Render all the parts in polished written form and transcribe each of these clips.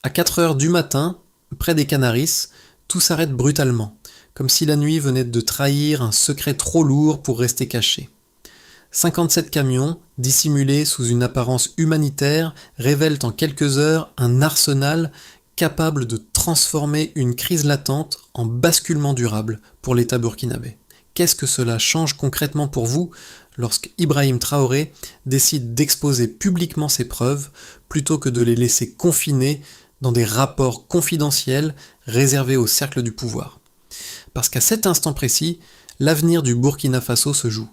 À 4 heures du matin, près des Canaris, tout s'arrête brutalement, comme si la nuit venait de trahir un secret trop lourd pour rester caché. 57 camions, dissimulés sous une apparence humanitaire, révèlent en quelques heures un arsenal capable de transformer une crise latente en basculement durable pour l'État burkinabé. Qu'est-ce que cela change concrètement pour vous lorsque Ibrahim Traoré décide d'exposer publiquement ses preuves plutôt que de les laisser confiner dans des rapports confidentiels réservés au cercle du pouvoir? Parce qu'à cet instant précis, l'avenir du Burkina Faso se joue.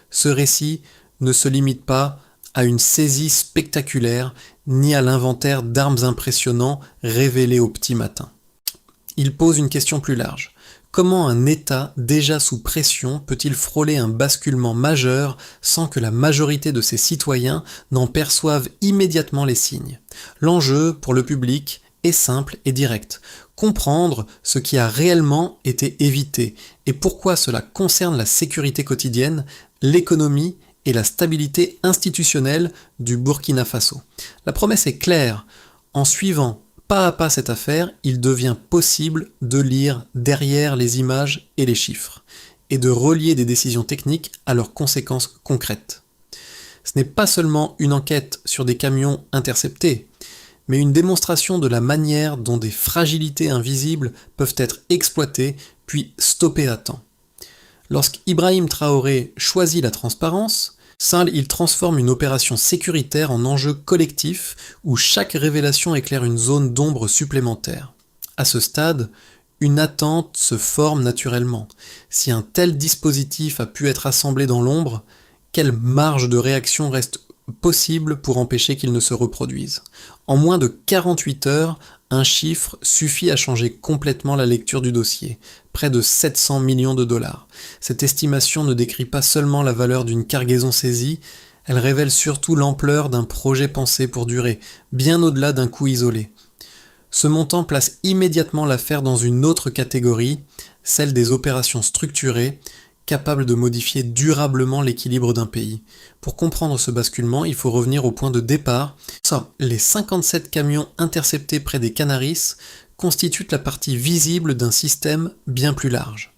Ce récit ne se limite pas à une saisie spectaculaire ni à l'inventaire d'armes impressionnants révélés au petit matin. Il pose une question plus large. Comment un État déjà sous pression peut-il frôler un basculement majeur sans que la majorité de ses citoyens n'en perçoivent immédiatement les signes? L'enjeu pour le public est simple et direct. Comprendre ce qui a réellement été évité et pourquoi cela concerne la sécurité quotidienne, l'économie et la stabilité institutionnelle du Burkina Faso. La promesse est claire. En suivant pas à pas cette affaire, il devient possible de lire derrière les images et les chiffres, et de relier des décisions techniques à leurs conséquences concrètes. Ce n'est pas seulement une enquête sur des camions interceptés, mais une démonstration de la manière dont des fragilités invisibles peuvent être exploitées puis stoppées à temps. Lorsqu'Ibrahim Traoré choisit la transparence, il transforme une opération sécuritaire en enjeu collectif où chaque révélation éclaire une zone d'ombre supplémentaire. À ce stade, une attente se forme naturellement. Si un tel dispositif a pu être assemblé dans l'ombre, quelle marge de réaction reste possible pour empêcher qu'il ne se reproduise? En moins de 48 heures, un chiffre suffit à changer complètement la lecture du dossier, près de 700 millions de dollars. Cette estimation ne décrit pas seulement la valeur d'une cargaison saisie, elle révèle surtout l'ampleur d'un projet pensé pour durer, bien au-delà d'un coup isolé. Ce montant place immédiatement l'affaire dans une autre catégorie, celle des opérations structurées, capables de modifier durablement l'équilibre d'un pays. Pour comprendre ce basculement, il faut revenir au point de départ. Les 57 camions interceptés près des Canaris constituent la partie visible d'un système bien plus large.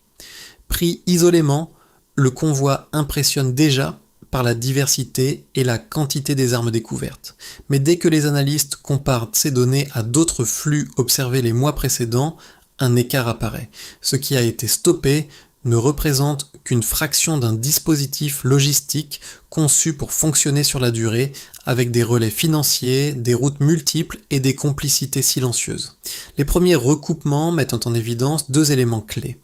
Pris isolément, le convoi impressionne déjà par la diversité et la quantité des armes découvertes. Mais dès que les analystes comparent ces données à d'autres flux observés les mois précédents, un écart apparaît. Ce qui a été stoppé ne représente qu'une fraction d'un dispositif logistique conçu pour fonctionner sur la durée, avec des relais financiers, des routes multiples et des complicités silencieuses. Les premiers recoupements mettent en évidence deux éléments clés.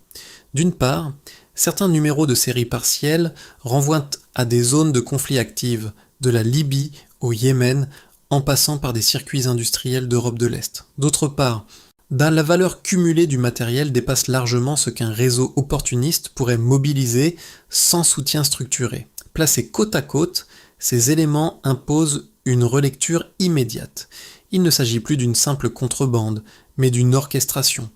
D'une part, certains numéros de série partielle renvoient à des zones de conflit actives, de la Libye au Yémen, en passant par des circuits industriels d'Europe de l'Est. D'autre part, la valeur cumulée du matériel dépasse largement ce qu'un réseau opportuniste pourrait mobiliser sans soutien structuré. Placés côte à côte, ces éléments imposent une relecture immédiate. Il ne s'agit plus d'une simple contrebande, mais d'une orchestration.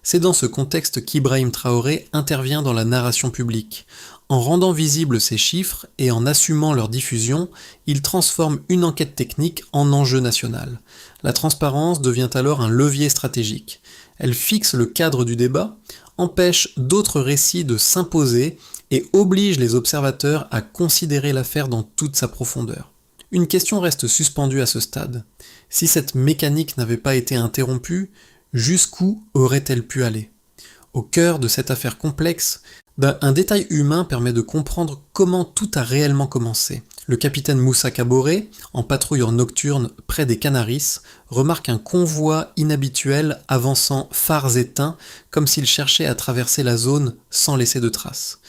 C'est dans ce contexte qu'Ibrahim Traoré intervient dans la narration publique. En rendant visibles ces chiffres et en assumant leur diffusion, il transforme une enquête technique en enjeu national. La transparence devient alors un levier stratégique. Elle fixe le cadre du débat, empêche d'autres récits de s'imposer et oblige les observateurs à considérer l'affaire dans toute sa profondeur. Une question reste suspendue à ce stade. Si cette mécanique n'avait pas été interrompue, jusqu'où aurait-elle pu aller? Au cœur de cette affaire complexe, un détail humain permet de comprendre comment tout a réellement commencé. Le capitaine Moussa Kaboré, en patrouille en nocturne près des Canaris, remarque un convoi inhabituel avançant phares éteints, comme s'il cherchait à traverser la zone sans laisser de traces.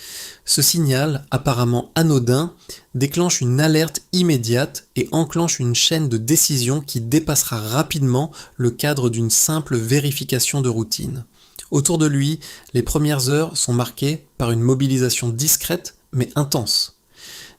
Ce signal, apparemment anodin, déclenche une alerte immédiate et enclenche une chaîne de décisions qui dépassera rapidement le cadre d'une simple vérification de routine. Autour de lui, les premières heures sont marquées par une mobilisation discrète mais intense.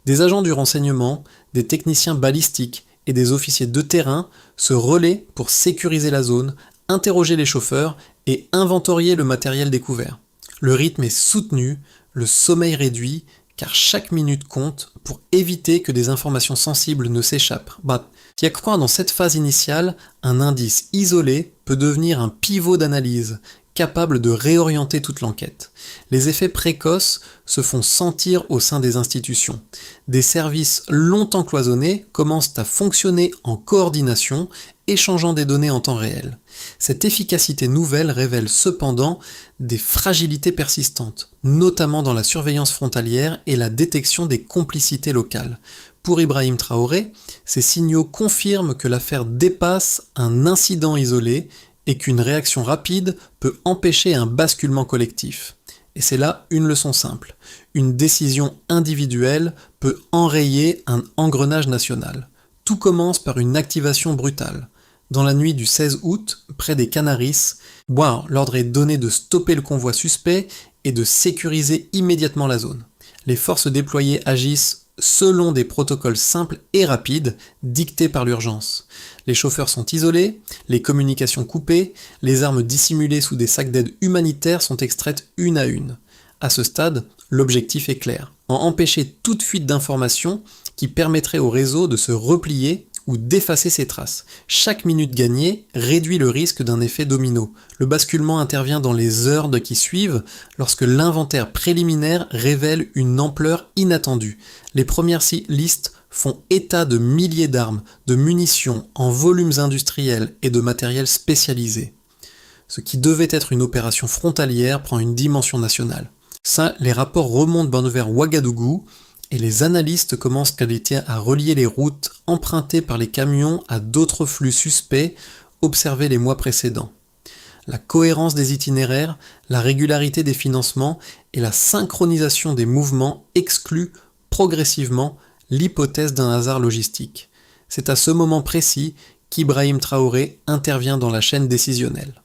Des agents du renseignement, des techniciens balistiques et des officiers de terrain se relaient pour sécuriser la zone, interroger les chauffeurs et inventorier le matériel découvert. Le rythme est soutenu, le sommeil réduit, car chaque minute compte pour éviter que des informations sensibles ne s'échappent. Il y a qu'à croire dans cette phase initiale, un indice isolé peut devenir un pivot d'analyse, capable de réorienter toute l'enquête. Les effets précoces se font sentir au sein des institutions. Des services longtemps cloisonnés commencent à fonctionner en coordination, échangeant des données en temps réel. Cette efficacité nouvelle révèle cependant des fragilités persistantes, notamment dans la surveillance frontalière et la détection des complicités locales. Pour Ibrahim Traoré, ces signaux confirment que l'affaire dépasse un incident isolé et qu'une réaction rapide peut empêcher un basculement collectif. Et c'est là une leçon simple. Une décision individuelle peut enrayer un engrenage national. Tout commence par une activation brutale. Dans la nuit du 16 août, près des Canaris, l'ordre est donné de stopper le convoi suspect et de sécuriser immédiatement la zone. Les forces déployées agissent selon des protocoles simples et rapides dictés par l'urgence. Les chauffeurs sont isolés, les communications coupées, les armes dissimulées sous des sacs d'aide humanitaire sont extraites une à une. À ce stade, l'objectif est clair: en empêcher toute fuite d'informations qui permettrait au réseau de se replier ou d'effacer ses traces. Chaque minute gagnée réduit le risque d'un effet domino. Le basculement intervient dans les heures qui suivent, lorsque l'inventaire préliminaire révèle une ampleur inattendue. Les premières listes font état de milliers d'armes, de munitions en volumes industriels et de matériel spécialisé. Ce qui devait être une opération frontalière prend une dimension nationale. Ça, les rapports remontent vers Ouagadougou, et les analystes commencent à relier les routes empruntées par les camions à d'autres flux suspects observés les mois précédents. La cohérence des itinéraires, la régularité des financements et la synchronisation des mouvements excluent progressivement l'hypothèse d'un hasard logistique. C'est à ce moment précis qu'Ibrahim Traoré intervient dans la chaîne décisionnelle.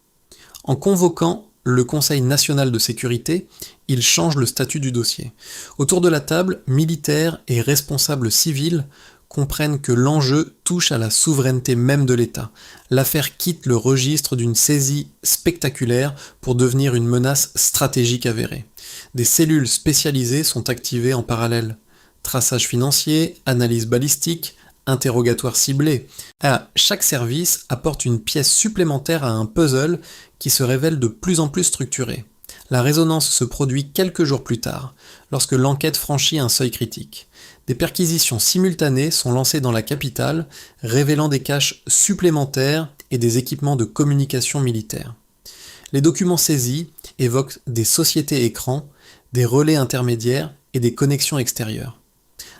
En convoquant le Conseil national de sécurité, il change le statut du dossier. Autour de la table, militaires et responsables civils comprennent que l'enjeu touche à la souveraineté même de l'État. L'affaire quitte le registre d'une saisie spectaculaire pour devenir une menace stratégique avérée. Des cellules spécialisées sont activées en parallèle. Traçage financier, analyse balistique, interrogatoire ciblé. Chaque service apporte une pièce supplémentaire à un puzzle qui se révèle de plus en plus structuré. La résonance se produit quelques jours plus tard, lorsque l'enquête franchit un seuil critique. Des perquisitions simultanées sont lancées dans la capitale, révélant des caches supplémentaires et des équipements de communication militaire. Les documents saisis évoquent des sociétés écrans, des relais intermédiaires et des connexions extérieures.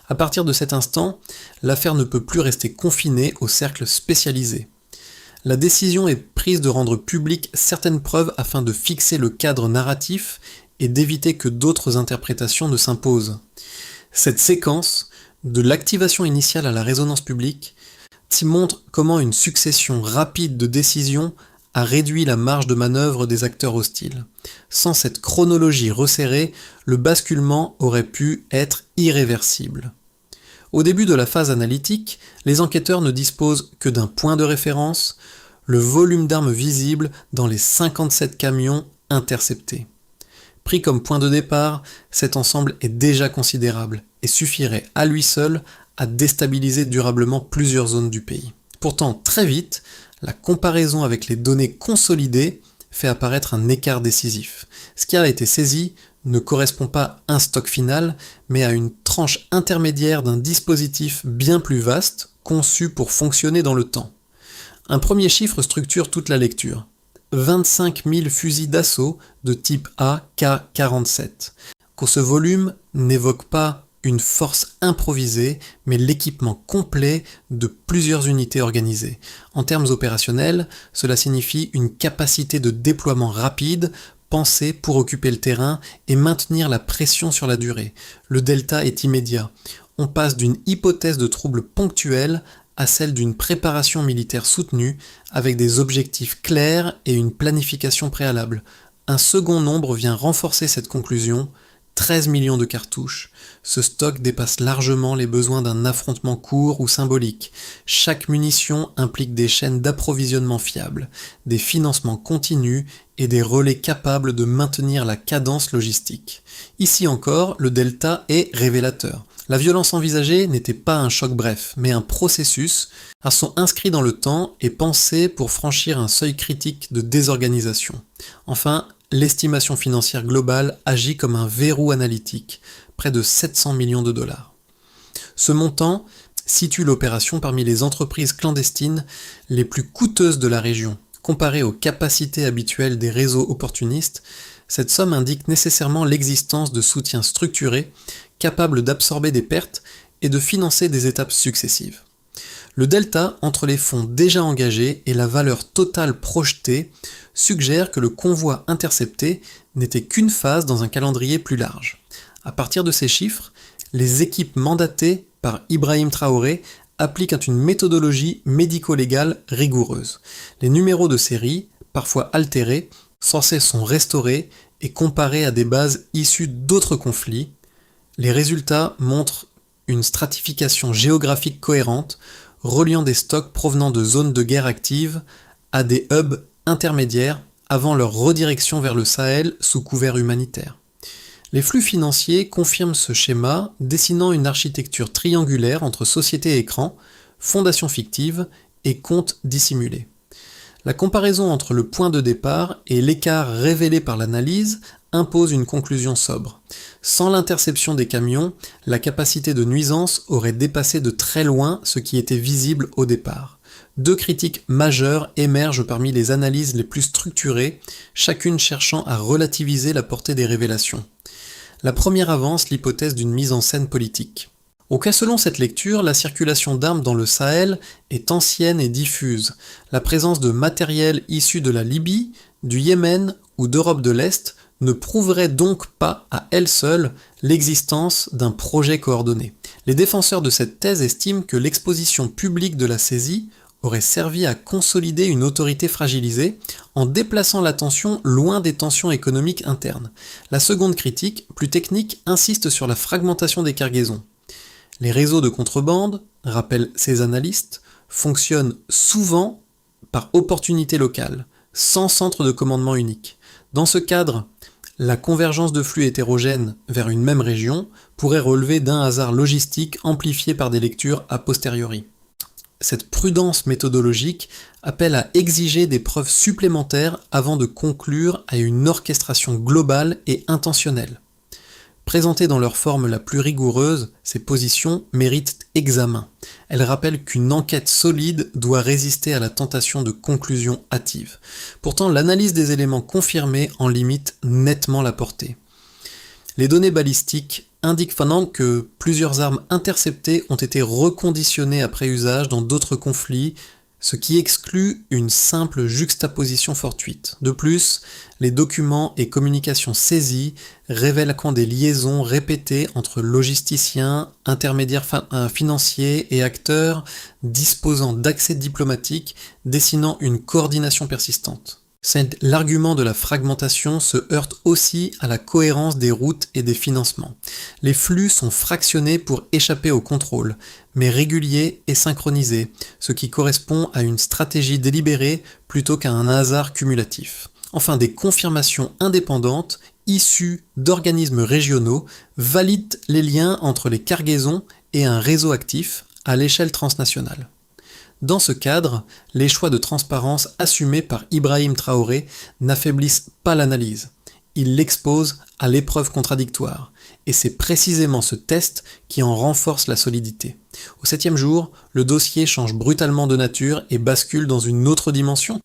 À partir de cet instant, l'affaire ne peut plus rester confinée aux cercles spécialisés. La décision est prise de rendre publiques certaines preuves afin de fixer le cadre narratif et d'éviter que d'autres interprétations ne s'imposent. Cette séquence, de l'activation initiale à la résonance publique, montre comment une succession rapide de décisions a réduit la marge de manœuvre des acteurs hostiles. Sans cette chronologie resserrée, le basculement aurait pu être irréversible. Au début de la phase analytique, les enquêteurs ne disposent que d'un point de référence, le volume d'armes visible dans les 57 camions interceptés. Pris comme point de départ, cet ensemble est déjà considérable et suffirait à lui seul à déstabiliser durablement plusieurs zones du pays. Pourtant, très vite, la comparaison avec les données consolidées fait apparaître un écart décisif. Ce qui a été saisi ne correspond pas à un stock final, mais à une tranche intermédiaire d'un dispositif bien plus vaste, conçu pour fonctionner dans le temps. Un premier chiffre structure toute la lecture. 25 000 fusils d'assaut de type AK-47. Ce volume n'évoque pas une force improvisée, mais l'équipement complet de plusieurs unités organisées. En termes opérationnels, cela signifie une capacité de déploiement rapide, pensée pour occuper le terrain et maintenir la pression sur la durée. Le delta est immédiat. On passe d'une hypothèse de troubles ponctuels à celle d'une préparation militaire soutenue, avec des objectifs clairs et une planification préalable. Un second nombre vient renforcer cette conclusion: 13 millions de cartouches. Ce stock dépasse largement les besoins d'un affrontement court ou symbolique. Chaque munition implique des chaînes d'approvisionnement fiables, des financements continus et des relais capables de maintenir la cadence logistique. Ici encore, le delta est révélateur. La violence envisagée n'était pas un choc bref, mais un processus, un son inscrit dans le temps et pensé pour franchir un seuil critique de désorganisation. Enfin, l'estimation financière globale agit comme un verrou analytique, près de 700 millions de dollars. Ce montant situe l'opération parmi les entreprises clandestines les plus coûteuses de la région. Comparée aux capacités habituelles des réseaux opportunistes, cette somme indique nécessairement l'existence de soutiens structurés capables d'absorber des pertes et de financer des étapes successives. Le delta entre les fonds déjà engagés et la valeur totale projetée suggère que le convoi intercepté n'était qu'une phase dans un calendrier plus large. À partir de ces chiffres, les équipes mandatées par Ibrahim Traoré appliquent une méthodologie médico-légale rigoureuse. Les numéros de série, parfois altérés, censés sont restaurés et comparés à des bases issues d'autres conflits. Les résultats montrent une stratification géographique cohérente, reliant des stocks provenant de zones de guerre actives à des hubs intermédiaires avant leur redirection vers le Sahel sous couvert humanitaire. Les flux financiers confirment ce schéma, dessinant une architecture triangulaire entre société écran, fondation fictive et comptes dissimulés. La comparaison entre le point de départ et l'écart révélé par l'analyse impose une conclusion sobre. Sans l'interception des camions, la capacité de nuisance aurait dépassé de très loin ce qui était visible au départ. Deux critiques majeures émergent parmi les analyses les plus structurées, chacune cherchant à relativiser la portée des révélations. La première avance l'hypothèse d'une mise en scène politique. Au cas selon cette lecture, la circulation d'armes dans le Sahel est ancienne et diffuse. La présence de matériel issu de la Libye, du Yémen ou d'Europe de l'Est ne prouverait donc pas à elle seule l'existence d'un projet coordonné. Les défenseurs de cette thèse estiment que l'exposition publique de la saisie aurait servi à consolider une autorité fragilisée en déplaçant l'attention loin des tensions économiques internes. La seconde critique, plus technique, insiste sur la fragmentation des cargaisons. Les réseaux de contrebande, rappellent ces analystes, fonctionnent souvent par opportunité locale, sans centre de commandement unique. Dans ce cadre, la convergence de flux hétérogènes vers une même région pourrait relever d'un hasard logistique amplifié par des lectures a posteriori. Cette prudence méthodologique appelle à exiger des preuves supplémentaires avant de conclure à une orchestration globale et intentionnelle. Présentées dans leur forme la plus rigoureuse, ces positions méritent examen. Elles rappellent qu'une enquête solide doit résister à la tentation de conclusions hâtives. Pourtant, l'analyse des éléments confirmés en limite nettement la portée. Les données balistiques indiquent pendant que plusieurs armes interceptées ont été reconditionnées après usage dans d'autres conflits, ce qui exclut une simple juxtaposition fortuite. De plus, les documents et communications saisis révèlent des liaisons répétées entre logisticiens, intermédiaires financiers et acteurs disposant d'accès diplomatique, dessinant une coordination persistante. L'argument de la fragmentation se heurte aussi à la cohérence des routes et des financements. Les flux sont fractionnés pour échapper au contrôle, mais réguliers et synchronisés, ce qui correspond à une stratégie délibérée plutôt qu'à un hasard cumulatif. Enfin, des confirmations indépendantes, issues d'organismes régionaux, valident les liens entre les cargaisons et un réseau actif à l'échelle transnationale. Dans ce cadre, les choix de transparence assumés par Ibrahim Traoré n'affaiblissent pas l'analyse. Ils l'exposent à l'épreuve contradictoire. Et c'est précisément ce test qui en renforce la solidité. Au 7e jour, le dossier change brutalement de nature et bascule dans une autre dimension.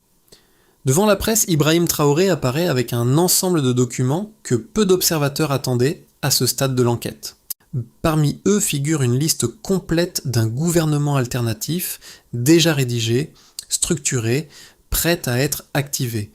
Devant la presse, Ibrahim Traoré apparaît avec un ensemble de documents que peu d'observateurs attendaient à ce stade de l'enquête. Parmi eux figure une liste complète d'un gouvernement alternatif, déjà rédigé, structuré, prêt à être activé.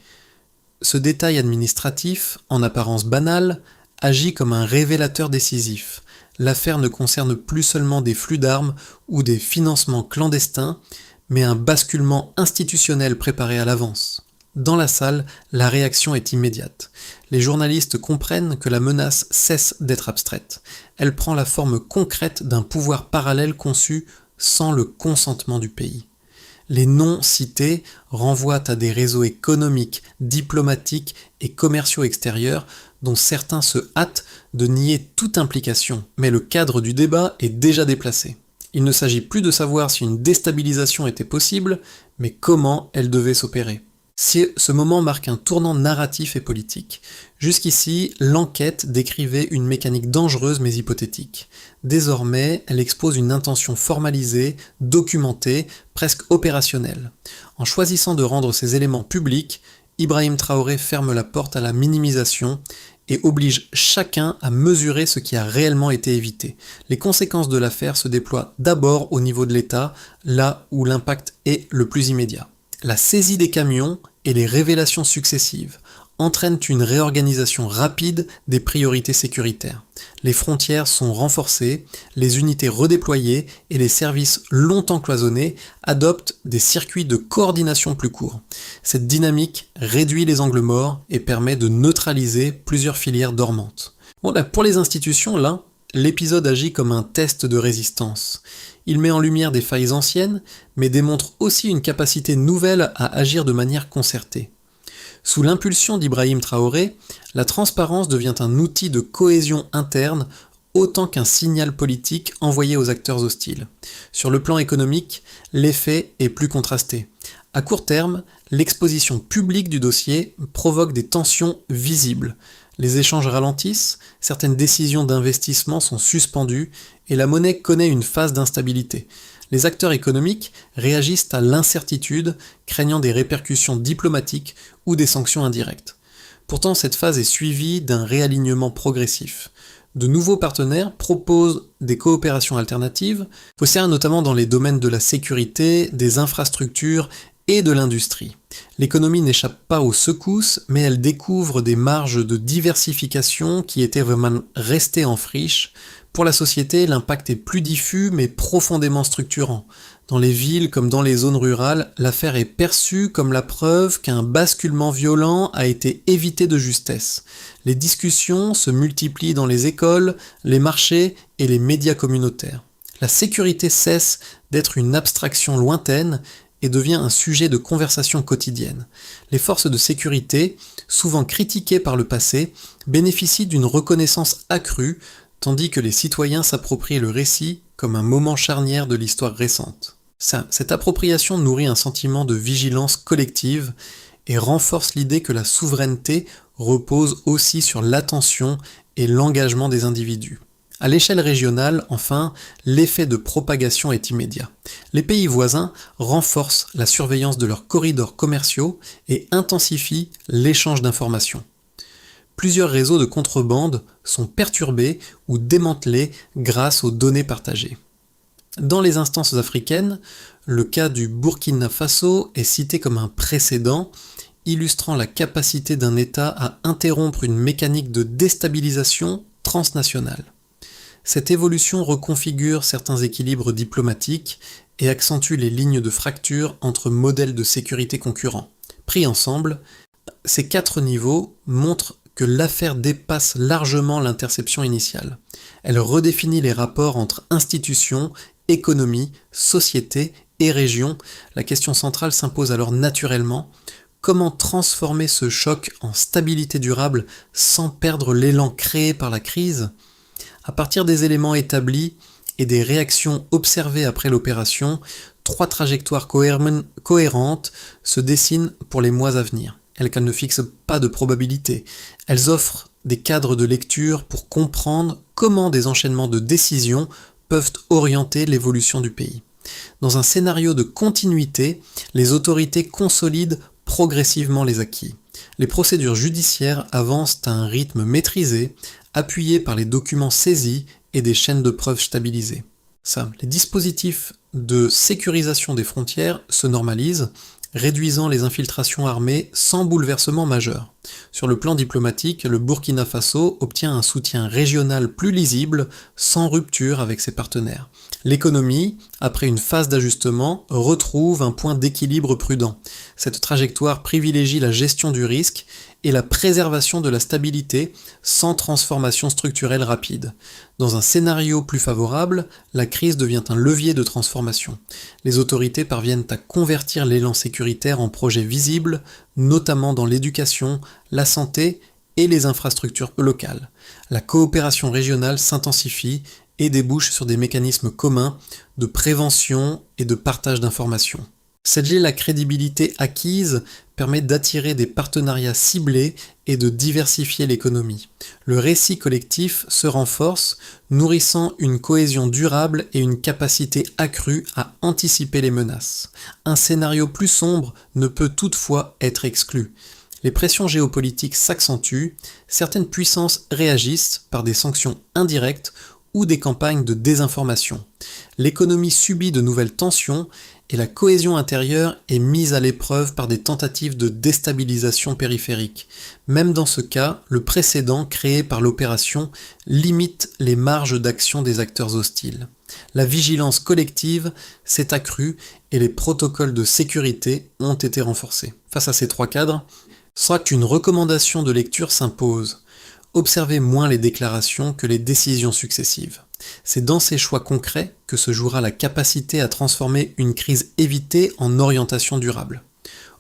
Ce détail administratif, en apparence banal, agit comme un révélateur décisif. L'affaire ne concerne plus seulement des flux d'armes ou des financements clandestins, mais un basculement institutionnel préparé à l'avance. Dans la salle, la réaction est immédiate. Les journalistes comprennent que la menace cesse d'être abstraite. Elle prend la forme concrète d'un pouvoir parallèle conçu sans le consentement du pays. Les noms cités renvoient à des réseaux économiques, diplomatiques et commerciaux extérieurs dont certains se hâtent de nier toute implication. Mais le cadre du débat est déjà déplacé. Il ne s'agit plus de savoir si une déstabilisation était possible, mais comment elle devait s'opérer. Ce moment marque un tournant narratif et politique. Jusqu'ici, l'enquête décrivait une mécanique dangereuse mais hypothétique. Désormais, elle expose une intention formalisée, documentée, presque opérationnelle. En choisissant de rendre ces éléments publics, Ibrahim Traoré ferme la porte à la minimisation et oblige chacun à mesurer ce qui a réellement été évité. Les conséquences de l'affaire se déploient d'abord au niveau de l'État, là où l'impact est le plus immédiat. La saisie des camions et les révélations successives entraînent une réorganisation rapide des priorités sécuritaires. Les frontières sont renforcées, les unités redéployées et les services longtemps cloisonnés adoptent des circuits de coordination plus courts. Cette dynamique réduit les angles morts et permet de neutraliser plusieurs filières dormantes. Pour les institutions, là, l'épisode agit comme un test de résistance. Il met en lumière des failles anciennes, mais démontre aussi une capacité nouvelle à agir de manière concertée. Sous l'impulsion d'Ibrahim Traoré, la transparence devient un outil de cohésion interne autant qu'un signal politique envoyé aux acteurs hostiles. Sur le plan économique, l'effet est plus contrasté. À court terme, l'exposition publique du dossier provoque des tensions visibles. Les échanges ralentissent, certaines décisions d'investissement sont suspendues et la monnaie connaît une phase d'instabilité. Les acteurs économiques réagissent à l'incertitude, craignant des répercussions diplomatiques ou des sanctions indirectes. Pourtant, cette phase est suivie d'un réalignement progressif. De nouveaux partenaires proposent des coopérations alternatives, notamment dans les domaines de la sécurité, des infrastructures et de l'industrie. L'économie n'échappe pas aux secousses, mais elle découvre des marges de diversification qui étaient vraiment restées en friche. Pour la société, l'impact est plus diffus mais profondément structurant. Dans les villes comme dans les zones rurales, l'affaire est perçue comme la preuve qu'un basculement violent a été évité de justesse. Les discussions se multiplient dans les écoles, les marchés et les médias communautaires. La sécurité cesse d'être une abstraction lointaine et devient un sujet de conversation quotidienne. Les forces de sécurité, souvent critiquées par le passé, bénéficient d'une reconnaissance accrue, tandis que les citoyens s'approprient le récit comme un moment charnière de l'histoire récente. Cette appropriation nourrit un sentiment de vigilance collective et renforce l'idée que la souveraineté repose aussi sur l'attention et l'engagement des individus. À l'échelle régionale, enfin, l'effet de propagation est immédiat. Les pays voisins renforcent la surveillance de leurs corridors commerciaux et intensifient l'échange d'informations. Plusieurs réseaux de contrebande sont perturbés ou démantelés grâce aux données partagées. Dans les instances africaines, le cas du Burkina Faso est cité comme un précédent, illustrant la capacité d'un État à interrompre une mécanique de déstabilisation transnationale. Cette évolution reconfigure certains équilibres diplomatiques et accentue les lignes de fracture entre modèles de sécurité concurrents. Pris ensemble, ces 4 niveaux montrent que l'affaire dépasse largement l'interception initiale. Elle redéfinit les rapports entre institutions, économie, société et région. La question centrale s'impose alors naturellement. Comment transformer ce choc en stabilité durable sans perdre l'élan créé par la crise ? À partir des éléments établis et des réactions observées après l'opération, 3 trajectoires cohérentes se dessinent pour les mois à venir. Elles ne fixent pas de probabilité. Elles offrent des cadres de lecture pour comprendre comment des enchaînements de décisions peuvent orienter l'évolution du pays. Dans un scénario de continuité, les autorités consolident progressivement les acquis. Les procédures judiciaires avancent à un rythme maîtrisé, appuyé par les documents saisis et des chaînes de preuves stabilisées. Les dispositifs de sécurisation des frontières se normalisent, réduisant les infiltrations armées sans bouleversement majeur. Sur le plan diplomatique, le Burkina Faso obtient un soutien régional plus lisible, sans rupture avec ses partenaires. L'économie, après une phase d'ajustement, retrouve un point d'équilibre prudent. Cette trajectoire privilégie la gestion du risque et la préservation de la stabilité sans transformation structurelle rapide. Dans un scénario plus favorable, la crise devient un levier de transformation. Les autorités parviennent à convertir l'élan sécuritaire en projets visibles, notamment dans l'éducation, la santé et les infrastructures locales. La coopération régionale s'intensifie et débouche sur des mécanismes communs de prévention et de partage d'informations. Cette la crédibilité acquise permet d'attirer des partenariats ciblés et de diversifier l'économie. Le récit collectif se renforce, nourrissant une cohésion durable et une capacité accrue à anticiper les menaces. Un scénario plus sombre ne peut toutefois être exclu. Les pressions géopolitiques s'accentuent, certaines puissances réagissent par des sanctions indirectes ou des campagnes de désinformation. L'économie subit de nouvelles tensions et la cohésion intérieure est mise à l'épreuve par des tentatives de déstabilisation périphérique. Même dans ce cas, le précédent créé par l'opération limite les marges d'action des acteurs hostiles. La vigilance collective s'est accrue et les protocoles de sécurité ont été renforcés. Face à ces trois cadres, soit une recommandation de lecture s'impose. Observez moins les déclarations que les décisions successives. C'est dans ces choix concrets que se jouera la capacité à transformer une crise évitée en orientation durable.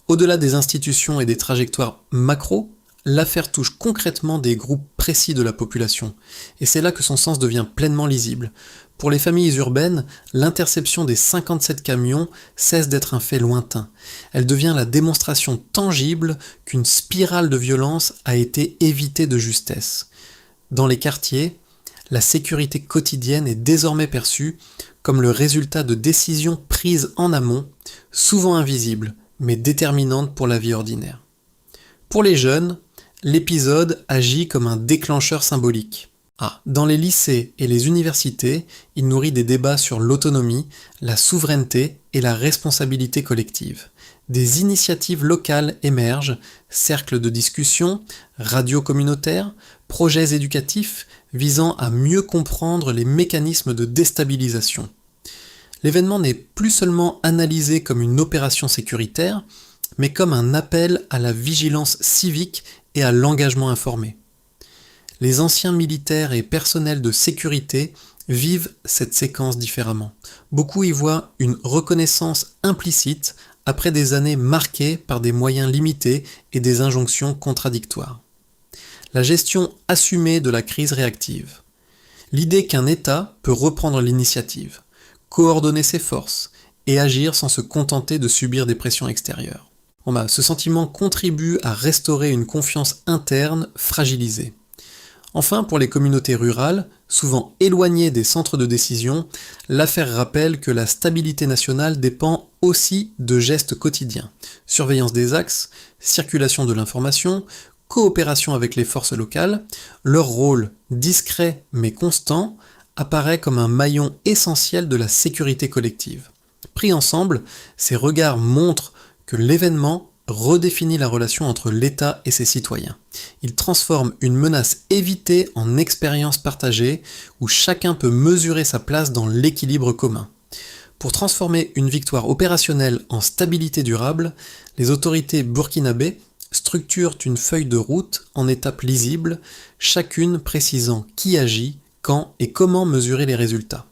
Au-delà des institutions et des trajectoires macro, l'affaire touche concrètement des groupes précis de la population, et c'est là que son sens devient pleinement lisible. Pour les familles urbaines, l'interception des 57 camions cesse d'être un fait lointain. Elle devient la démonstration tangible qu'une spirale de violence a été évitée de justesse. Dans les quartiers, la sécurité quotidienne est désormais perçue comme le résultat de décisions prises en amont, souvent invisibles, mais déterminantes pour la vie ordinaire. Pour les jeunes, l'épisode agit comme un déclencheur symbolique. Dans les lycées et les universités, il nourrit des débats sur l'autonomie, la souveraineté et la responsabilité collective. Des initiatives locales émergent, cercles de discussion, radios communautaires, projets éducatifs visant à mieux comprendre les mécanismes de déstabilisation. L'événement n'est plus seulement analysé comme une opération sécuritaire, mais comme un appel à la vigilance civique et à l'engagement informé. Les anciens militaires et personnels de sécurité vivent cette séquence différemment. Beaucoup y voient une reconnaissance implicite après des années marquées par des moyens limités et des injonctions contradictoires. La gestion assumée de la crise réactive. L'idée qu'un État peut reprendre l'initiative, coordonner ses forces et agir sans se contenter de subir des pressions extérieures. Ce sentiment contribue à restaurer une confiance interne fragilisée. Enfin, pour les communautés rurales, souvent éloignées des centres de décision, l'affaire rappelle que la stabilité nationale dépend aussi de gestes quotidiens. Surveillance des axes, circulation de l'information, coopération avec les forces locales, leur rôle, discret mais constant, apparaît comme un maillon essentiel de la sécurité collective. Pris ensemble, ces regards montrent que l'événement redéfinit la relation entre l'État et ses citoyens. Il transforme une menace évitée en expérience partagée où chacun peut mesurer sa place dans l'équilibre commun. Pour transformer une victoire opérationnelle en stabilité durable, les autorités burkinabées structurent une feuille de route en étapes lisibles, chacune précisant qui agit, quand et comment mesurer les résultats.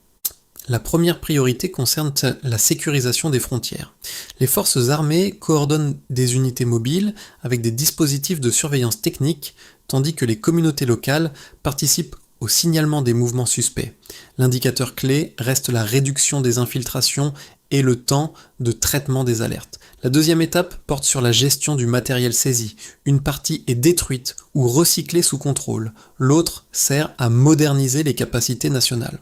La première priorité concerne la sécurisation des frontières. Les forces armées coordonnent des unités mobiles avec des dispositifs de surveillance technique, tandis que les communautés locales participent au signalement des mouvements suspects. L'indicateur clé reste la réduction des infiltrations et le temps de traitement des alertes. La deuxième étape porte sur la gestion du matériel saisi. Une partie est détruite ou recyclée sous contrôle. L'autre sert à moderniser les capacités nationales.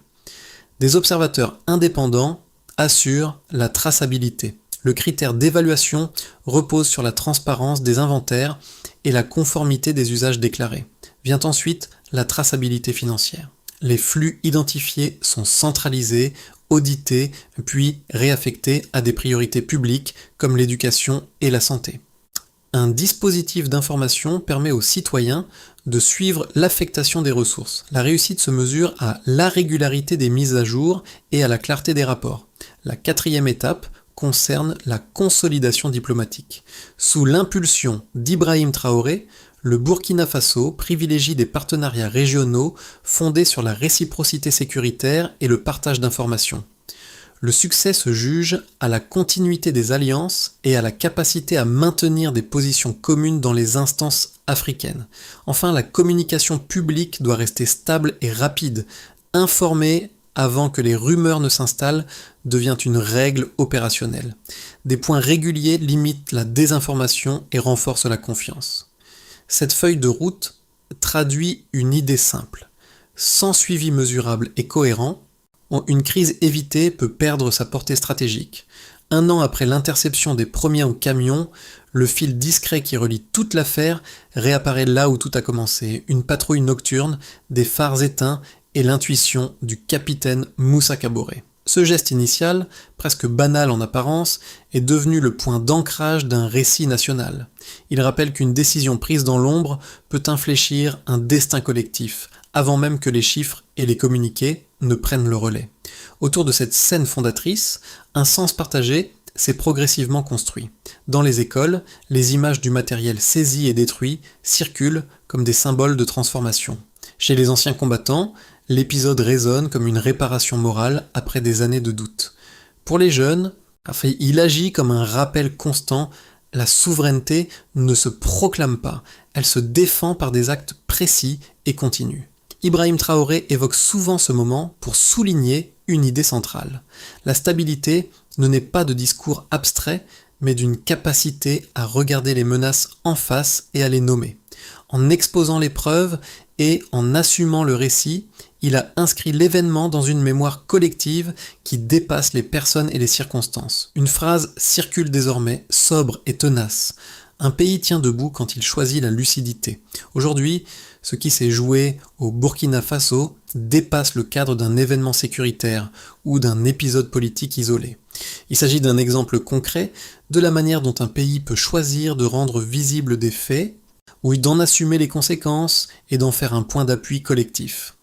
Des observateurs indépendants assurent la traçabilité. Le critère d'évaluation repose sur la transparence des inventaires et la conformité des usages déclarés. Vient ensuite la traçabilité financière. Les flux identifiés sont centralisés, audités, puis réaffectés à des priorités publiques comme l'éducation et la santé. Un dispositif d'information permet aux citoyens de suivre l'affectation des ressources. La réussite se mesure à la régularité des mises à jour et à la clarté des rapports. La 4e étape concerne la consolidation diplomatique. Sous l'impulsion d'Ibrahim Traoré, le Burkina Faso privilégie des partenariats régionaux fondés sur la réciprocité sécuritaire et le partage d'informations. Le succès se juge à la continuité des alliances et à la capacité à maintenir des positions communes dans les instances africaines. Enfin, la communication publique doit rester stable et rapide. Informer avant que les rumeurs ne s'installent devient une règle opérationnelle. Des points réguliers limitent la désinformation et renforcent la confiance. Cette feuille de route traduit une idée simple. Sans suivi mesurable et cohérent, une crise évitée peut perdre sa portée stratégique. 1 an après l'interception des premiers camions, le fil discret qui relie toute l'affaire réapparaît là où tout a commencé. Une patrouille nocturne, des phares éteints et l'intuition du capitaine Moussa Kaboré. Ce geste initial, presque banal en apparence, est devenu le point d'ancrage d'un récit national. Il rappelle qu'une décision prise dans l'ombre peut infléchir un destin collectif, avant même que les chiffres et les communiqués ne prennent le relais. Autour de cette scène fondatrice, un sens partagé s'est progressivement construit. Dans les écoles, les images du matériel saisi et détruit circulent comme des symboles de transformation. Chez les anciens combattants, l'épisode résonne comme une réparation morale après des années de doute. Pour les jeunes, il agit comme un rappel constant. La souveraineté ne se proclame pas, elle se défend par des actes précis et continus. Ibrahim Traoré évoque souvent ce moment pour souligner une idée centrale. La stabilité ne naît pas de discours abstraits, mais d'une capacité à regarder les menaces en face et à les nommer. En exposant les preuves et en assumant le récit, il a inscrit l'événement dans une mémoire collective qui dépasse les personnes et les circonstances. Une phrase circule désormais, sobre et tenace. Un pays tient debout quand il choisit la lucidité. Aujourd'hui, ce qui s'est joué au Burkina Faso dépasse le cadre d'un événement sécuritaire ou d'un épisode politique isolé. Il s'agit d'un exemple concret de la manière dont un pays peut choisir de rendre visibles des faits, ou d'en assumer les conséquences et d'en faire un point d'appui collectif.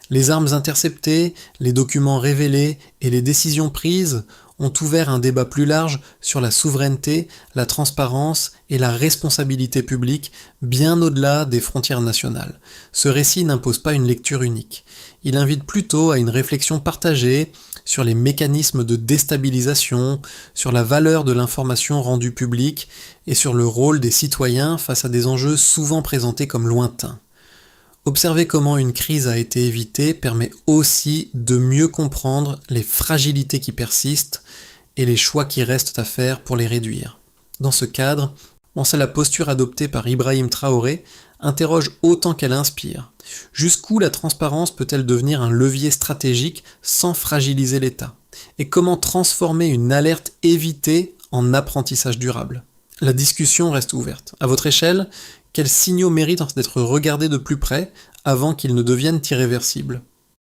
Les armes interceptées, les documents révélés et les décisions prises ont ouvert un débat plus large sur la souveraineté, la transparence et la responsabilité publique bien au-delà des frontières nationales. Ce récit n'impose pas une lecture unique. Il invite plutôt à une réflexion partagée sur les mécanismes de déstabilisation, sur la valeur de l'information rendue publique et sur le rôle des citoyens face à des enjeux souvent présentés comme lointains. Observer comment une crise a été évitée permet aussi de mieux comprendre les fragilités qui persistent et les choix qui restent à faire pour les réduire. Dans ce cadre, penser la posture adoptée par Ibrahim Traoré interroge autant qu'elle inspire. Jusqu'où la transparence peut-elle devenir un levier stratégique sans fragiliser l'État? Et comment transformer une alerte évitée en apprentissage durable? La discussion reste ouverte. À votre échelle, quels signaux méritent d'être regardés de plus près avant qu'ils ne deviennent irréversibles?